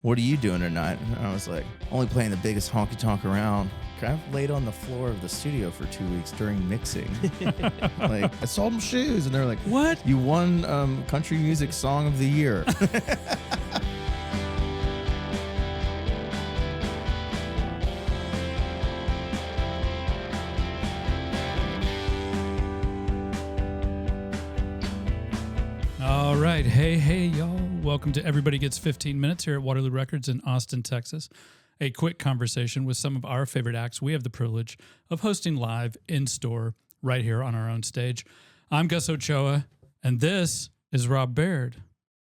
what are you doing tonight? And I was like, only playing the biggest honky tonk around. I've laid on the floor of the studio for 2 weeks during mixing. Like, I sold them shoes. And they're like, what? You won country music song of the year. All right. Hey, y'all. Welcome to Everybody Gets 15 Minutes here at Waterloo Records in Austin, Texas. A quick conversation with some of our favorite acts we have the privilege of hosting live in store right here on our own stage. I'm Gus Ochoa, and this is Rob Baird,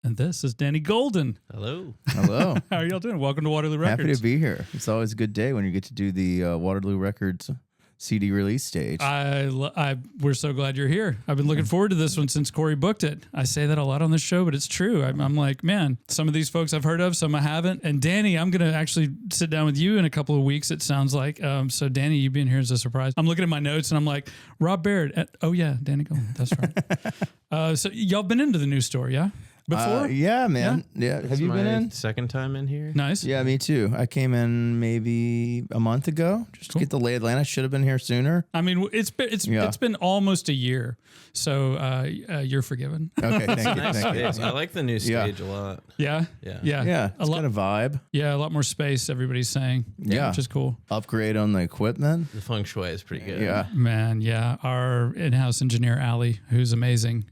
and this is Danny Golden. Hello. Hello. How are y'all doing? Welcome to Waterloo Records. Happy to be here. It's always a good day when you get to do the Waterloo Records CD release stage. We're so glad you're here. I've been looking forward to this one since Cory booked it. I say that a lot on this show, but it's true. I'm like, man, some of these folks I've heard of, some I haven't. And Danny, I'm going to actually sit down with you in a couple of weeks, it sounds like. So Danny, you being here is a surprise. I'm looking at my notes and I'm like, Rob Baird. Oh yeah, Danny Golden. That's right. So y'all been into the new store, yeah? Before? Yeah, man. Yeah. Have you been in? Second time in here. Nice. Yeah, me too. I came in maybe a month ago just to get the lay of the land. I should have been here sooner. I mean, it's been almost a year, so you're forgiven. Okay, thank you. Nice Thank you. space. I like the new stage a lot. Yeah. Yeah, it's got a vibe. Yeah, a lot more space. Everybody's saying. Yeah, which is cool. Upgrade on the equipment. The feng shui is pretty good. Yeah, man. Yeah, our in-house engineer Allie, who's amazing.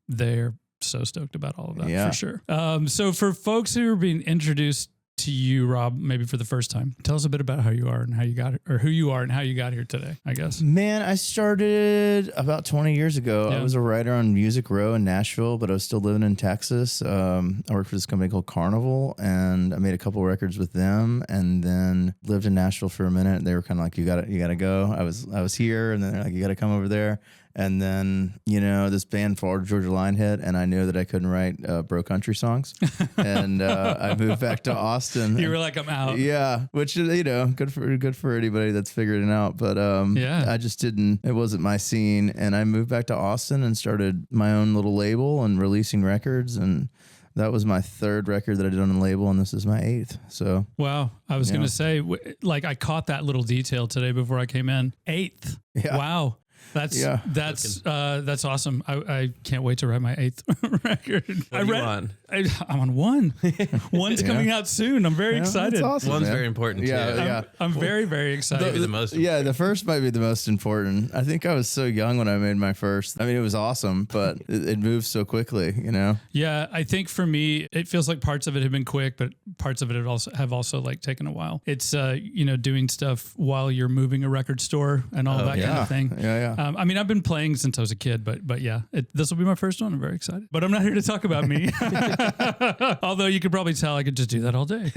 They're so stoked about all of that for sure. So for folks who are being introduced to you, Rob, maybe for the first time, tell us a bit about how you are and how you got or who you are and how you got here today, I guess. Man, I started about 20 years ago. Yeah. I was a writer on Music Row in Nashville, but I was still living in Texas. I worked for this company called Carnival, and I made a couple records with them, and then lived in Nashville for a minute. They were kind of like, you gotta go. I was here, and then they're like, you gotta come over there. And then, this band, Florida Georgia Line, hit, and I knew that I couldn't write bro country songs. And I moved back to Austin. You were like, I'm out. Yeah, which is, good for anybody that's figuring it out. But I just didn't, it wasn't my scene. And I moved back to Austin and started my own little label and releasing records. And that was my third record that I did on the label, and this is my 8th. So wow, I was going to say, like, I caught that little detail today before I came in. 8th. Yeah. Wow. That's awesome. I can't wait to write my 8th record. I'm on 1. One's coming out soon. I'm very excited. That's awesome, One's man. very important too. I'm very, very excited. Maybe the most important. The first might be the most important. I think I was so young when I made my first. I mean, it was awesome, but it moves so quickly, Yeah, I think for me, it feels like parts of it have been quick, but parts of it have also like taken a while. It's doing stuff while you're moving a record store and all that kind of thing. Yeah. I mean, I've been playing since I was a kid, but yeah, this will be my first one. I'm very excited. But I'm not here to talk about me. Although you could probably tell I could just do that all day.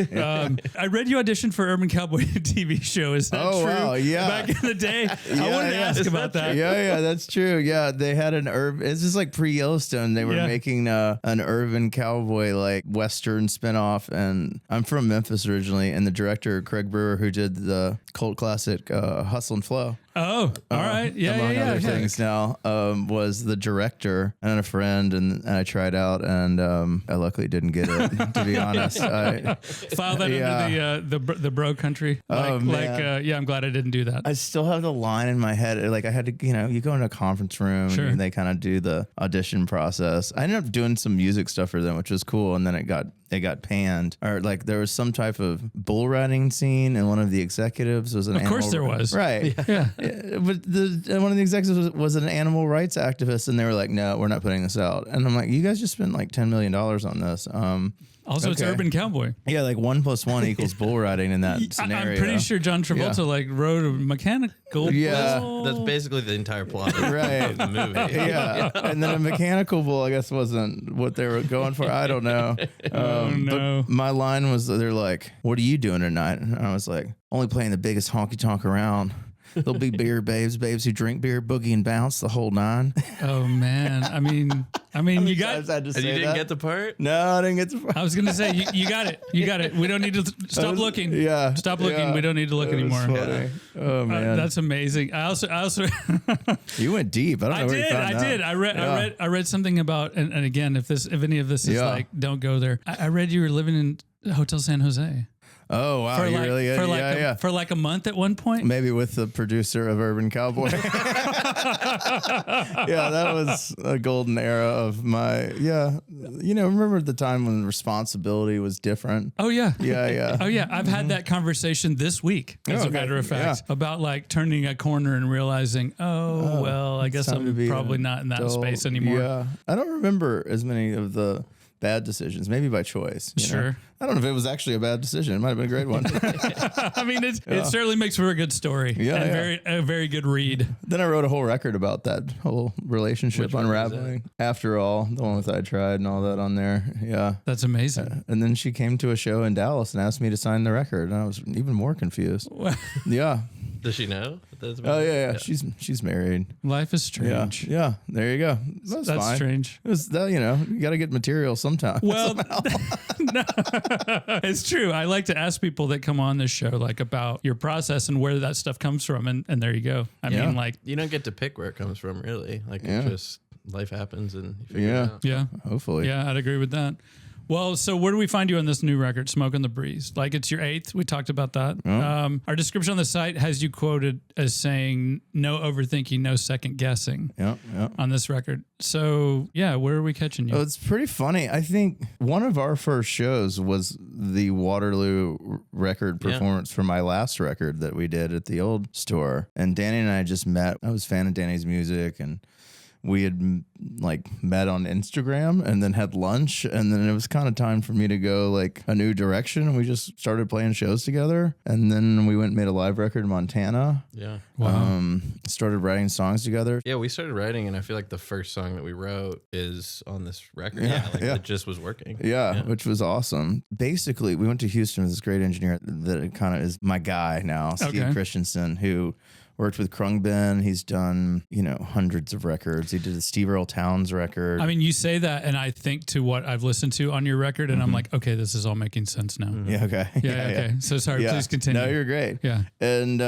I read you auditioned for Urban Cowboy TV show. Is that true? Wow, yeah. Back in the day. I wanted to ask about that. Yeah, that's true. Yeah, they had an urban, it's just like pre-Yellowstone. They were making an Urban Cowboy, like, Western spinoff. And I'm from Memphis originally. And the director, Craig Brewer, who did the cult classic Hustle and Flow. Oh, all right. Yeah, among other things now, was the director and a friend, and I tried out, and I luckily didn't get it, to be honest. File that into the bro country. I'm glad I didn't do that. I still have the line in my head. Like, I had to, you go in a conference room and they kind of do the audition process. I ended up doing some music stuff for them, which was cool, and then it got panned. Or like there was some type of bull riding scene, and one of the executives was an animal. Of course there was. Right. Yeah. But one of the executives was an animal rights activist, and they were like, no, we're not putting this out. And I'm like, you guys just spent like $10 million on this. Also, it's Urban Cowboy. Yeah, like 1 + 1 equals bull riding in that scenario. I'm pretty sure John Travolta rode a mechanical bull. That's basically the entire plot of the movie. Yeah. And then a mechanical bull, I guess, wasn't what they were going for. I don't know. No. But my line was, they're like, what are you doing tonight? And I was like, only playing the biggest honky tonk around. There'll be beer babes who drink beer, boogie and bounce, the whole 9. Oh man, I mean, you got. You didn't get the part? No, I didn't get the part. I was gonna say you got it. You got it. We don't need to stop looking. Yeah, stop looking. Yeah. We don't need to look anymore. Yeah. Oh man, that's amazing. I also. You went deep. I don't know where you found that. I read something about, and again, if any of this is like, don't go there. I read you were living in Hotel San Jose. Oh wow, you really? Yeah. For like a month at one point. Maybe with the producer of Urban Cowboy. Yeah, that was a golden era of my. Yeah, remember the time when responsibility was different. Oh yeah. Yeah. Oh yeah. I've had that conversation this week, as a matter of fact, about like turning a corner and realizing, well, I guess I'm probably not in that space anymore. Yeah, I don't remember as many of the bad decisions, maybe by choice. Sure. I don't know if it was actually a bad decision. It might have been a great one. I mean, it certainly makes for a good story. Yeah, and a very good read. Then I wrote a whole record about that whole relationship unraveling. After all, the one with I Tried and all that on there. Yeah. That's amazing. And then she came to a show in Dallas and asked me to sign the record. And I was even more confused. Yeah. Does she know? Oh yeah. She's married. Life is strange. Yeah. There you go. That's fine. Strange. It was that, you got to get material sometime. Well, no, it's true. I like to ask people that come on this show like about your process and where that stuff comes from, and there you go. I mean, like you don't get to pick where it comes from, really. Like it just life happens and you figure it out. Yeah. Hopefully. Yeah, I'd agree with that. Well, so where do we find you on this new record, Smoking the Breeze? Like it's your 8th. We talked about that. Oh. Our description on the site has you quoted as saying, no overthinking, no second guessing on this record. So yeah, where are we catching you? Oh, it's pretty funny. I think one of our first shows was the Waterloo record performance for my last record that we did at the old store. And Danny and I just met. I was a fan of Danny's music, and we had like met on Instagram and then had lunch, and then it was kind of time for me to go like a new direction. And we just started playing shows together, and then we went and made a live record in Montana. Yeah. Wow. Started writing songs together. Yeah, we started writing, and I feel like the first song that we wrote is on this record. It just was working. Yeah, which was awesome. Basically, we went to Houston with this great engineer that kind of is my guy now, Steve Christensen, who worked with Krungbin. He's done, hundreds of records. He did a Steve Earle Towns record. I mean, you say that, and I think to what I've listened to on your record, and I'm like, okay, this is all making sense now. Yeah, okay. Okay. So sorry, please continue. No, you're great. Yeah. And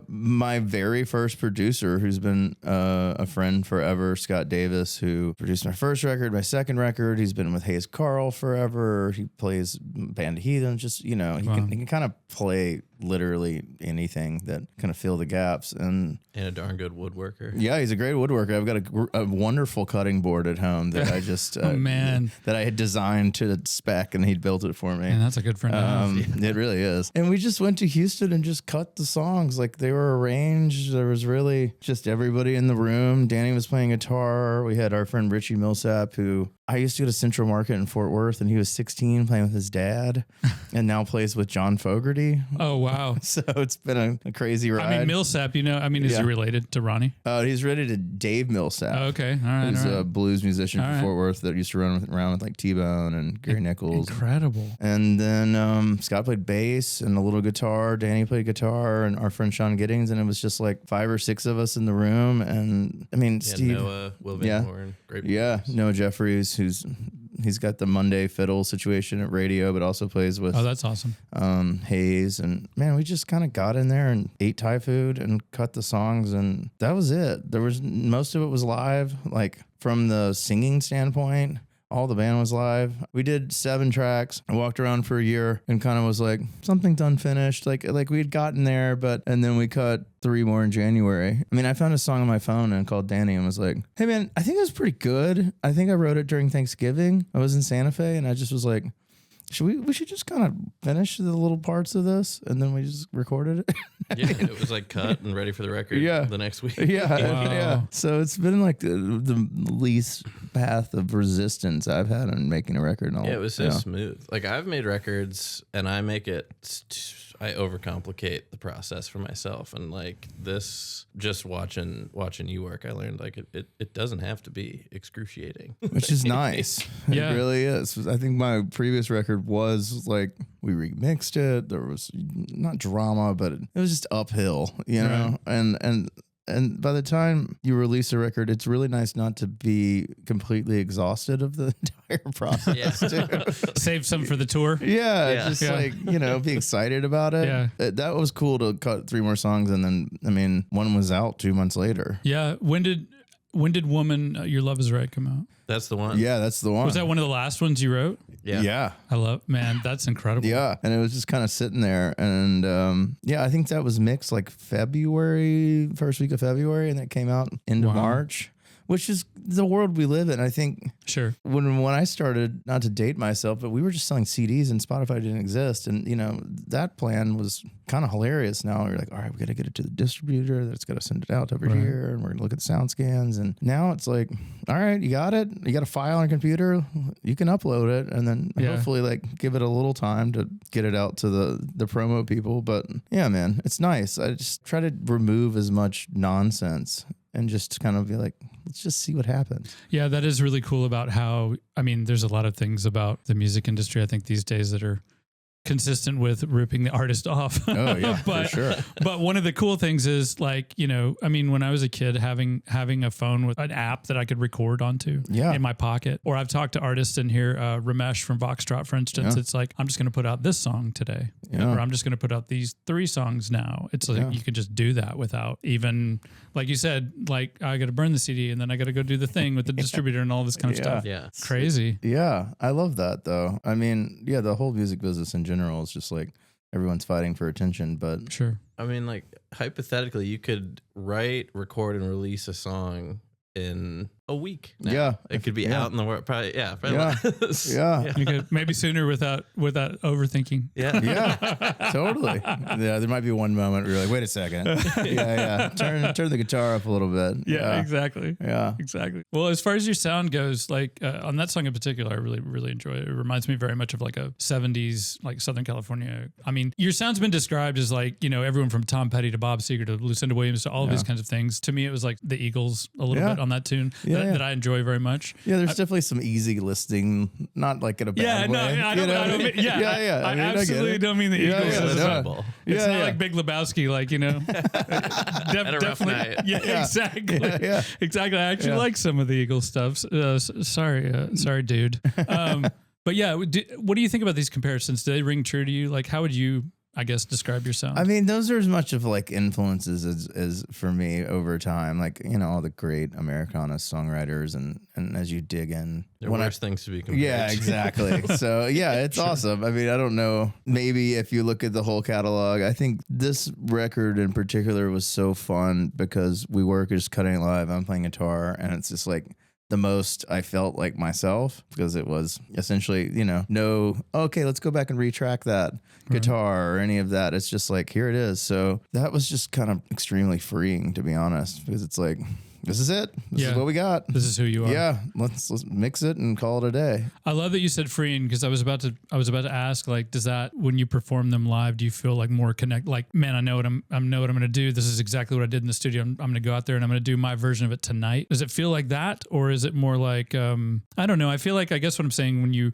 my very first producer, who's been a friend forever, Scott Davis, who produced my first record, my second record. He's been with Hayes Carl forever. He plays Band of Heathen. Just, he can kind of play literally anything that kind of fill the gaps. And a darn good woodworker. Yeah, he's a great woodworker. I've got a wonderful cutting board at home that I just that I had designed to spec, and he'd built it for me. And that's a good friend to have. It really is. And we just went to Houston and just cut the songs. Like they were arranged. There was really just everybody in the room. Danny was playing guitar. We had our friend Richie Millsap, who I used to go to Central Market in Fort Worth, and he was 16 playing with his dad and now plays with John Fogerty. Oh, wow. So it's been a crazy ride. I mean, Millsap, is he related to Ronnie? He's related to Dave Millsap. Oh, okay. All right. He's a blues musician from Fort Worth that used to run around with like T-Bone and Gary Nichols. Incredible. And then Scott played bass and a little guitar. Danny played guitar, and our friend Sean Giddings. And it was just like 5 or 6 of us in the room. And I mean, Steve. Noah, Will Van Horn, great. Yeah. Noah Jeffries, he's got the Monday fiddle situation at radio, but also plays with. Oh, that's awesome. Hayes. And man, we just kind of got in there and ate Thai food and cut the songs, and that was it. Most of it was live, like from the singing standpoint. All the band was live. We did 7 tracks. I walked around for a year and kind of was like, something's unfinished. Like we had gotten there, and then we cut 3 more in January. I mean, I found a song on my phone and called Danny and was like, hey man, I think it was pretty good. I think I wrote it during Thanksgiving. I was in Santa Fe, and I just was like, we should just kind of finish the little parts of this, and then we just recorded it. Yeah, it was like cut and ready for the record the next week. Yeah. So it's been like the least path of resistance I've had on making a record. It was so smooth. Like I've made records, and I overcomplicate the process for myself, and like this, just watching you work, I learned like it doesn't have to be excruciating, which is nice. It really is. I think my previous record was like, we remixed it. There was not drama, but it was just uphill, know. And by the time you release a record, it's really nice not to be completely exhausted of the entire process too. Save some for the tour. Like, be excited about it. Yeah. That was cool to cut 3 more songs. And then, I mean, one was out 2 months later. Yeah. When did Woman, Your Love Is Right come out? That's the one. Yeah, that's the one. Was that one of the last ones you wrote? Yeah. I love, man, that's incredible. Yeah. And it was just kind of sitting there. And yeah, I think that was mixed like February, first week of February, and it came out into March, which is the world we live in. I think Sure. when I started, not to date myself, but we were just selling CDs and Spotify didn't exist. And, you know, that plan was kind of hilarious. Now you're like, all right, we got to get it to the distributor that's got to send it out over here. And we're going to look at sound scans. And now it's like, all right, you got it. You got a file on your computer. You can upload it and then hopefully like give it a little time to get it out to the promo people. But yeah, man, it's nice. I just try to remove as much nonsense and just kind of be like, let's just see what happens. Yeah, that is really cool about how, I mean, there's a lot of things about the music industry, I think these days that are consistent with ripping the artist off. Oh yeah, but, for sure. But one of the cool things is like, you know, I mean, when I was a kid, having a phone with an app that I could record onto in my pocket, or I've talked to artists in here, Ramesh from Voxtrot, for instance, it's like, I'm just going to put out this song today, or I'm just going to put out these 3 songs now. It's like, you could just do that without even, like you said, like I got to burn the CD and then I got to go do the thing with the distributor and all this kind of stuff. Yeah. It's crazy. Yeah. I love that though. I mean, yeah, the whole music business in general is just like everyone's fighting for attention, but Sure. I mean, like hypothetically, you could write, record, and release a song in a week. Now. Yeah. It could be out in the world. Probably. Yeah. You could maybe sooner without overthinking. Yeah. Yeah, totally. Yeah, there might be one moment where you're like, wait a second. Yeah. Turn the guitar up a little bit. Yeah, exactly. Yeah. Exactly. Well, as far as your sound goes, like on that song in particular, I really, really enjoy it. It reminds me very much of like a 70s, like Southern California. I mean, your sound's been described as like, you know, everyone from Tom Petty to Bob Seger to Lucinda Williams to all of these kinds of things. To me, it was like the Eagles a little bit on that tune that I enjoy very much. Yeah, there's definitely some easy listening, not like in a bad way. I don't mean, I absolutely don't mean the Eagles. It's not like Big Lebowski, like, you know. Had a rough night. Yeah, exactly. Exactly. I actually like some of the Eagles stuff. Sorry, dude. But yeah, what do you think about these comparisons? Do they ring true to you? Like, how would you, I guess, describe your sound? I mean, those are as much of like influences as for me over time. Like, you know, all the great Americana songwriters and as you dig in. There are worse things to be compared Yeah, to. exactly. So yeah, it's awesome. I mean, I don't know. Maybe if you look at the whole catalog, I think this record in particular was so fun because we were just cutting it live. I'm playing guitar and it's just like the most I felt like myself because it was essentially, you know, okay, let's go back and retrack that guitar or any of that. It's just like, here it is. So that was just kind of extremely freeing, to be honest, because it's like, this is it. This is what we got. This is who you are. Yeah, let's mix it and call it a day. I love that you said freeing because I was about to ask, like, does that, when you perform them live, do you feel like more connect? Like, man, I know what I'm going to do. This is exactly what I did in the studio. I'm going to go out there and I'm going to do my version of it tonight. Does it feel like that, or is it more like I don't know? I feel like, I guess what I'm saying, when you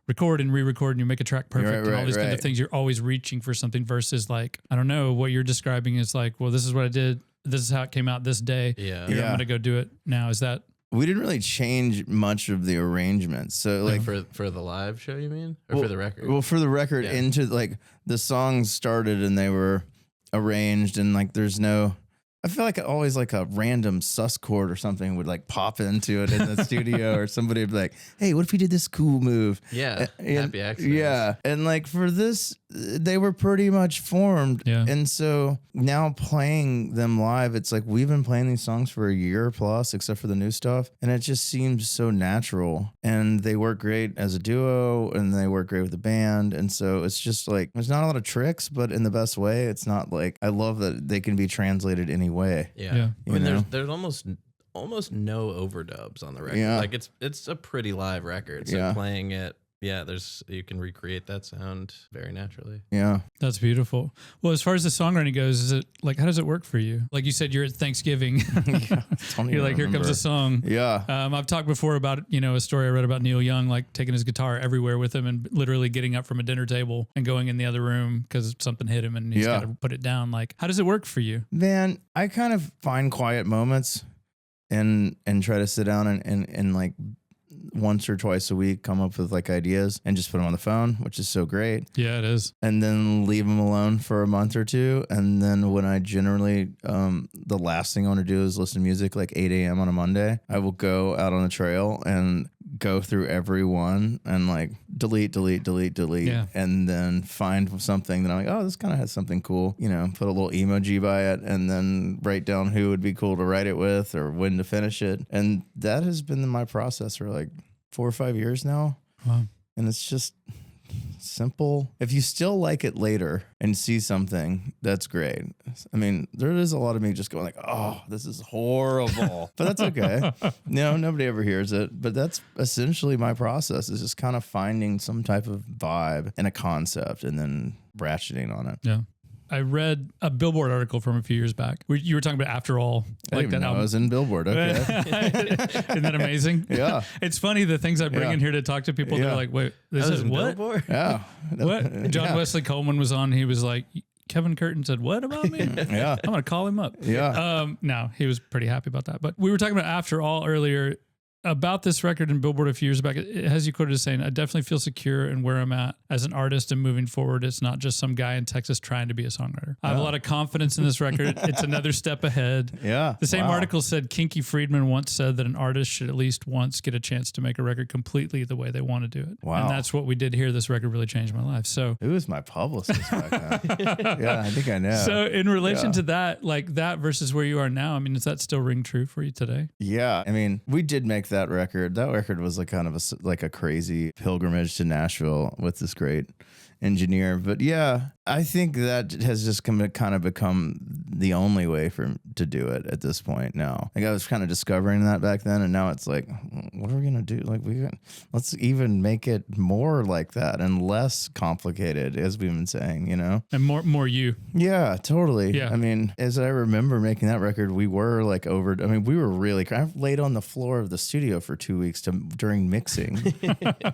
record and re-record and you make a track perfect and all these kind of things, you're always reaching for something versus like, I don't know, what you're describing is like, well, this is what I did. This is how it came out this day. Yeah. I'm going to go do it now. Is that? We didn't really change much of the arrangements. So like for the live show, you mean? Or for the record? Well, for the record, into like the songs started and they were arranged and like there's no, I feel like always like a random sus chord or something would like pop into it in the studio or somebody would be like, hey, what if we did this cool move? Yeah. Happy accidents. Yeah. And like for this, they were pretty much formed. Yeah. And so now playing them live, it's like we've been playing these songs for a year plus, except for the new stuff. And it just seems so natural. And they work great as a duo and they work great with the band. And so it's just like, there's not a lot of tricks, but in the best way. It's not like, I love that they can be translated any way. Yeah. I mean, there's almost no overdubs on the record. Yeah. Like it's a pretty live record. So playing it, you can recreate that sound very naturally. Yeah. That's beautiful. Well, as far as the songwriting goes, is it like, how does it work for you? Like you said, you're at Thanksgiving. You're like, here comes a song. Yeah. I've talked before about, you know, a story I read about Neil Young, like taking his guitar everywhere with him and literally getting up from a dinner table and going in the other room because something hit him and he's got to put it down. Like, how does it work for you? Man, I kind of find quiet moments and try to sit down and like once or twice a week come up with like ideas and just put them on the phone, which is so great. Yeah, it is. And then leave them alone for a month or two. And then when I generally, the last thing I want to do is listen to music like 8 a.m. on a Monday, I will go out on the trail and go through every one and like delete, Yeah. and then find something that I'm like, oh, this kind of has something cool, you know, put a little emoji by it and then write down who would be cool to write it with or when to finish it. And that has been my process for like 4 or 5 years now. Wow. And it's just simple. If you still like it later and see something, that's great. I mean, there is a lot of me just going like, oh, this is horrible, but that's okay. No, nobody ever hears it, but that's essentially my process, is just kind of finding some type of vibe and a concept and then ratcheting on it. Yeah. I read a Billboard article from a few years back where you were talking about After All, I like didn't that even know album. I was in Billboard. Okay. Isn't that amazing? Yeah. It's funny the things I bring Yeah. in here to talk to people. Yeah. They're like, wait, this is what? Billboard? Yeah. What? John Yeah. Wesley Coleman was on. He was like, Kevin Curtin said, what about me? Yeah. I'm going to call him up. Yeah. No, he was pretty happy about that. But we were talking about After All earlier. About this record in Billboard a few years back, it has you quoted as saying, I definitely feel secure in where I'm at as an artist and moving forward. It's not just some guy in Texas trying to be a songwriter. I have a lot of confidence in this record. It's another step ahead. Yeah. The same Wow. article said Kinky Friedman once said that an artist should at least once get a chance to make a record completely the way they want to do it. Wow. And that's what we did here. This record really changed my life. So Who was my publicist back then? Yeah, I think I know. So in relation Yeah. to that, like that versus where you are now, I mean, does that still ring true for you today? Yeah, I mean, we did make that record. That record was like kind of like a crazy pilgrimage to Nashville with this great engineer. But yeah, I think that has just kind of become the only way to do it at this point now. Like I was kind of discovering that back then, and now it's like, what are we gonna do? Like let's even make it more like that and less complicated, as we've been saying, you know? And more you. Yeah, totally. Yeah. I mean, as I remember making that record, we were like we were really, I laid on the floor of the studio for 2 weeks during mixing.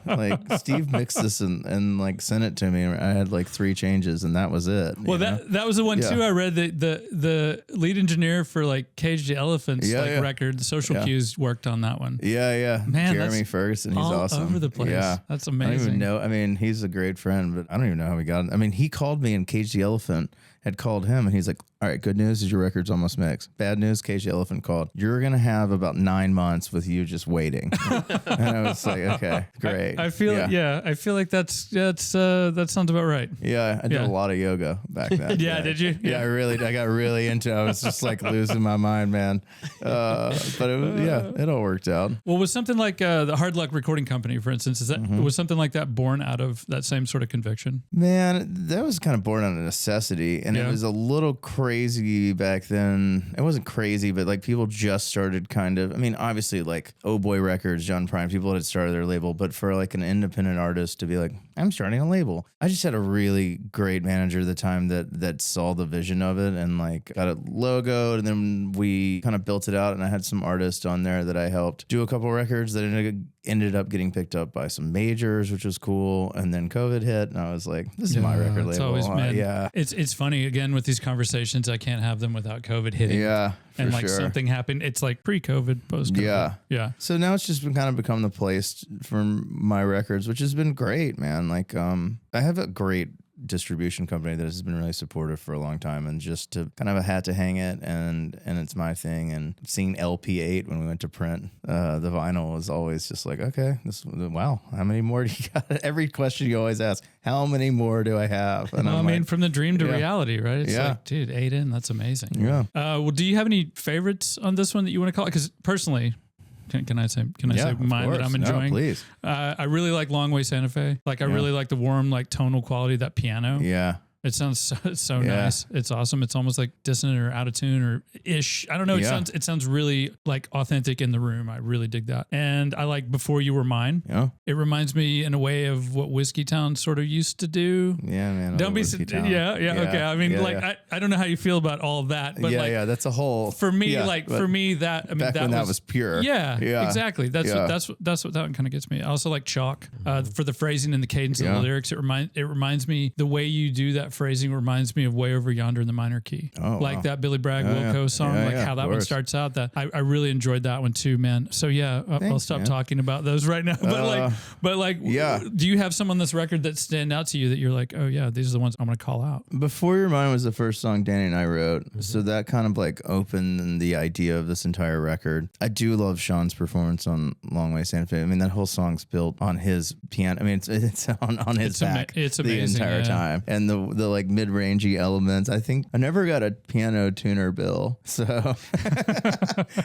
Like Steve mixed this and like sent it to me. I had like 3 changes and that was it. Well, that was the one Yeah. too. I read that the lead engineer for like Cage the Elephant's record, the Social Yeah. Cues, worked on that one. Yeah. Man, Jeremy that's Ferguson, he's all awesome. over the place. Yeah. That's I don't amazing. even know. I mean, he's a great friend, but I don't even know how we got it. I mean, he called me and Cage the Elephant had called him and he's like, all right, good news is your record's almost mixed. Bad news, Cage the Elephant called. You're going to have about 9 months with you just waiting. And I was like, okay, great. I feel I feel like that sounds about right. Yeah, I did a lot of yoga back then. Yeah, did you? Yeah, I got really into it. I was just like losing my mind, man. But it all worked out. Well, was something like the Hard Luck Recording Company, for instance, was something like that born out of that same sort of conviction? Man, that was kind of born out of necessity. And it was a little crazy back then. It wasn't crazy, but like people just started kind of, I mean, obviously like Oh Boy Records, John Prine, people had started their label, but for like an independent artist to be like, I'm starting a label. I just had a really great manager at the time that saw the vision of it and like got it logoed, and then we kind of built it out, and I had some artists on there that I helped do a couple records that ended up getting picked up by some majors, which was cool. And then COVID hit, and I was like, this is my record label. Always, man, yeah. It's funny, again, with these conversations, I can't have them without COVID hitting. Yeah, for and like sure. something happened. It's like pre-COVID, post-COVID. Yeah. So now it's just kind of become the place for my records, which has been great, man. Like, I have a great distribution company that has been really supportive for a long time, and just to kind of a hat to hang it, and it's my thing. And seeing LP8 when we went to print the vinyl was always just like, okay, wow, how many more do you got? Every question you always ask, how many more do I have? And I mean, from the dream to reality, right? It's Yeah. like, dude, 8 in, that's amazing. Yeah. Well, do you have any favorites on this one that you want to call it? Because personally, can I say of mine that course. I'm enjoying? No, please. I really like Long Way Santa Fe. Like I really like the warm, like tonal quality of that piano. Yeah. It sounds so nice. It's awesome. It's almost like dissonant or out of tune or ish. I don't know. It sounds really like authentic in the room. I really dig that. And I like Before You Were Mine. Yeah. It reminds me in a way of what Whiskey Town sort of used to do. Yeah, man. Don't be Whiskey Town. yeah, okay. I mean, I don't know how you feel about all of that, but that's a whole for me, back that was pure. Yeah, Yeah. exactly. That's what that one kind of gets me. I also like Chalk for the phrasing and the cadence of the lyrics. It reminds me the way you do that that phrasing reminds me of Way Over Yonder in the Minor Key. Oh, like wow. that Billy Bragg Yeah, Wilco song, yeah, like yeah, how of that one course. starts out. That I really enjoyed that one too, man. So yeah, I'll Thanks, stop man. talking about those right now. But like, yeah. do you have some on this record that stand out to you that you're like, oh yeah, these are the ones I'm going to call out? Before Your Mind was the first song Danny and I wrote, so that kind of like opened the idea of this entire record. I do love Sean's performance on Long Way Santa Fe. I mean, that whole song's built on his piano. I mean, it's on his back it's the amazing, entire time, and the like mid-rangey elements. I think I never got a piano tuner bill, so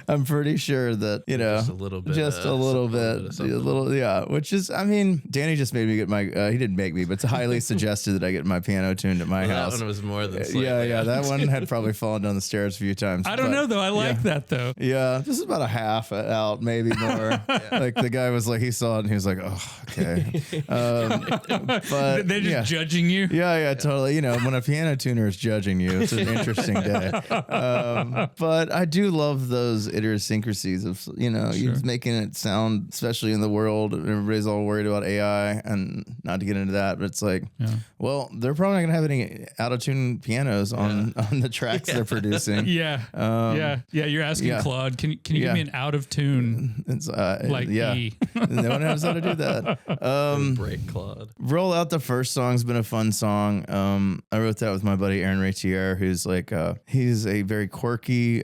I'm pretty sure that Just a little bit. Yeah. Which is, I mean, Danny just made me get my. He didn't make me, but it's highly suggested that I get my piano tuned at my house. That one was more than slightly. Yeah. That one had probably fallen down the stairs a few times. I don't know though. I like that though. Yeah, this is about a half out, maybe more. Like the guy was like, he saw it and he was like, oh, okay. But They're just judging you. Yeah, totally. You know, when a piano tuner is judging you, it's an interesting day. But I do love those idiosyncrasies of, he's making it sound, especially in the world, everybody's all worried about AI, and not to get into that, but it's like, well, they're probably not going to have any out-of-tune pianos on the tracks they're producing. Yeah. You're asking Claude, can you give me an out of tune? It's, E. No one knows how to do that. Break Claude. Roll Out the First song's been a fun song. I wrote that with my buddy Aaron Ratier, who's like, he's a very quirky,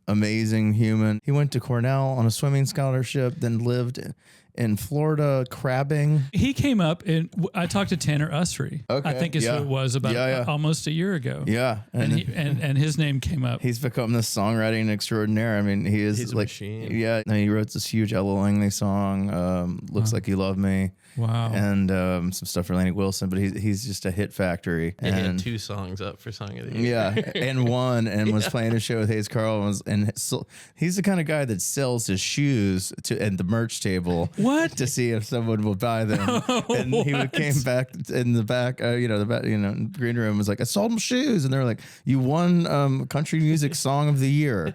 amazing human. He went to Cornell on a swimming scholarship, then lived in Florida crabbing. He came up and I talked to Tanner Usry. Okay, I think is who it was about almost a year ago. Yeah. And his name came up. He's become this songwriting extraordinaire. I mean, he's like, a machine. Yeah. And he wrote this huge Ella Langley song, Looks Like You Love Me. Wow. And some stuff for Lainey Wilson, but he's just a hit factory. He and had 2 songs up for Song of the Year. Yeah, and won and was playing a show with Hayes Carl. He's the kind of guy that sells his shoes at the merch table. What? To see if someone will buy them. And he came back in the back, green room, was like, I sold him shoes. And they were like, you won Country Music Song of the Year.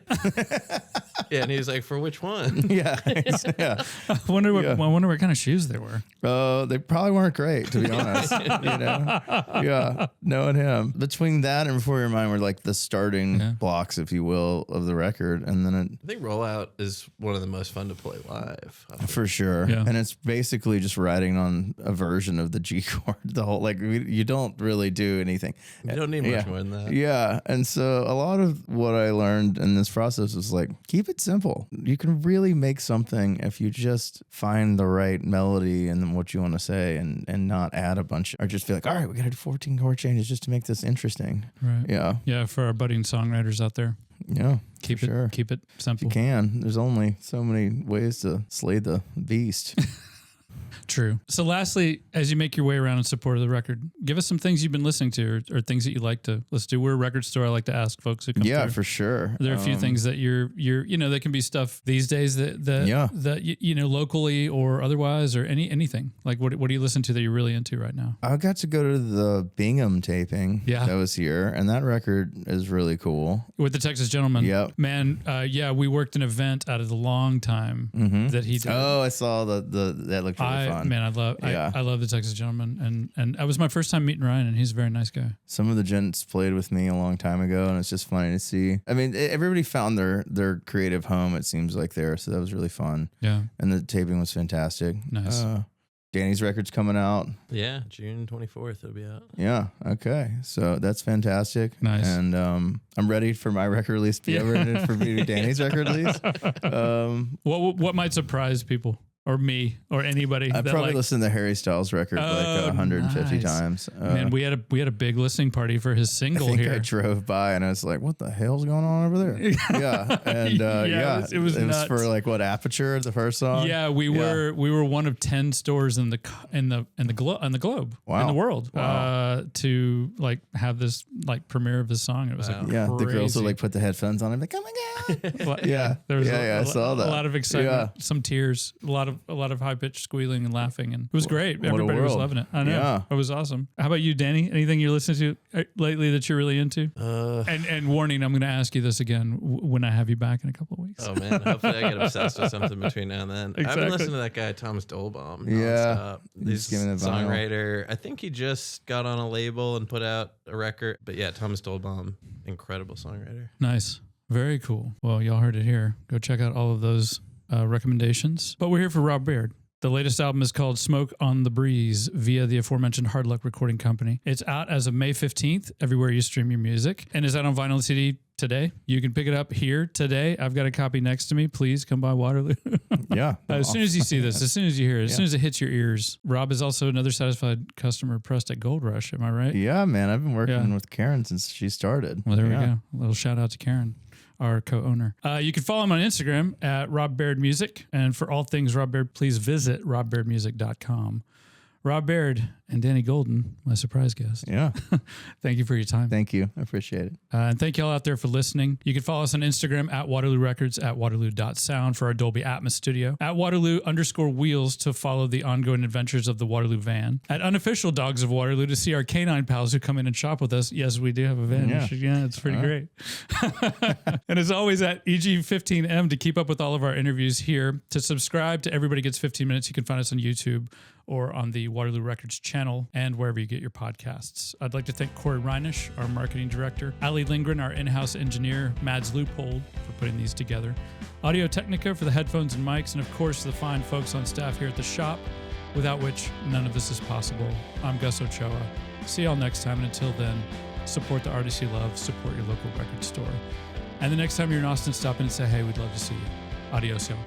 Yeah, and he was like, for which one? Yeah. I wonder what kind of shoes they were. They probably weren't great, to be honest. Yeah, knowing him. Between that and Before Your Mind were like the starting blocks, if you will, of the record. And then I think Rollout is one of the most fun to play live. for sure. Yeah. And it's basically just writing on a version of the G chord. The whole, you don't really do anything. You don't need much more than that. Yeah. And so a lot of what I learned in this process was like, keep it simple. You can really make something if you just find the right melody and then what you want to say, and not add a bunch, or just feel like, all right, we got to do 14 chord changes just to make this interesting. Right. Yeah. Yeah. For our budding songwriters out there. Yeah. Keep it simple. You can. There's only so many ways to slay the beast. True. So lastly, as you make your way around in support of the record, give us some things you've been listening to or things that you like to listen to. We're a record store. I like to ask folks who come Yeah, through. for sure. There are a few things that you're, there can be stuff these days that locally or otherwise, or anything. Like what do you listen to that you're really into right now? I got to go to the Bingham taping that was here, and that record is really cool. With the Texas Gentleman. Yep. Man, we worked an event out of the long time that he did. Oh, I saw that looked really fun. Man, I love the Texas Gentleman, and it was my first time meeting Ryan, and he's a very nice guy. Some of the gents played with me a long time ago, and it's just funny to see. I mean, everybody found their creative home, it seems like there, so that was really fun. Yeah. And the taping was fantastic. Nice. Danny's record's coming out. Yeah, June 24th it'll be out. Yeah, okay. So that's fantastic. Nice. And I'm ready for my record release to be over and for me to do Danny's record release. What might surprise people? Or me, or anybody. I probably listened to the Harry Styles record 150 times. Man, we had a big listening party for his single I think here. I drove by and I was like, "What the hell's going on over there?" Yeah, and it was nuts. for like what Aperture, the first song. Yeah, we were one of 10 stores in the globe Wow. in the world Wow. to like have this like premiere of his song. It was like Yeah, the girls would crazy. like put the headphones on and be like, "Oh my god!" Yeah, there was I saw that. a lot of excitement, some tears, a lot lot of high pitched squealing and laughing, and it was great. What a Everybody was world. loving it. I know. Yeah. It was awesome. How about you, Danny? Anything you're listening to lately that you're really into? And warning, I'm going to ask you this again when I have you back in a couple of weeks. Oh man, hopefully I get obsessed with something between now and then. I've Exactly. been listening to that guy Thomas Dollbaum. Yeah. He's giving a it vinyl. songwriter. I think he just got on a label and put out a record. But yeah, Thomas Dollbaum, incredible songwriter. Nice. Very cool. Well, y'all heard it here. Go check out all of those recommendations. But we're here for Rob Baird. The latest album is called Smoke on the Breeze via the aforementioned Hard Luck Recording Company. It's out as of May 15th, everywhere you stream your music, and is out on vinyl and CD today. You can pick it up here today. I've got a copy next to me. Please come by Waterloo. Yeah. As soon as you see this, as soon as you hear it, as soon as it hits your ears. Rob is also another satisfied customer pressed at Gold Rush. Am I right? Yeah, man. I've been working Yeah. with Karen since she started. Well, there we Yeah. go. A little shout out to Karen, our co-owner. You can follow him on Instagram at Rob Baird Music. And for all things Rob Baird, please visit robbairdmusic.com. Rob Baird and Danny Golden, my surprise guest. Yeah. Thank you for your time. Thank you. I appreciate it. And thank you all out there for listening. You can follow us on Instagram at Waterloo Records, at Waterloo.sound for our Dolby Atmos studio, at Waterloo_wheels to follow the ongoing adventures of the Waterloo van, at Unofficial Dogs of Waterloo to see our canine pals who come in and shop with us. Yes, we do have a van. Yeah. It's pretty great. And as always, at EG15M to keep up with all of our interviews here. To subscribe to Everybody Gets 15 Minutes, you can find us on YouTube or on the Waterloo Records channel and wherever you get your podcasts. I'd like to thank Cory Reinisch, our marketing director, Allie Lingren, our in-house engineer, Mads Lupold, for putting these together, Audio-Technica for the headphones and mics, and of course the fine folks on staff here at the shop, without which none of this is possible. I'm Gus Ochoa. See y'all next time, and until then, support the artists you love, support your local record store. And the next time you're in Austin, stop in and say, hey, we'd love to see you. Adios, y'all.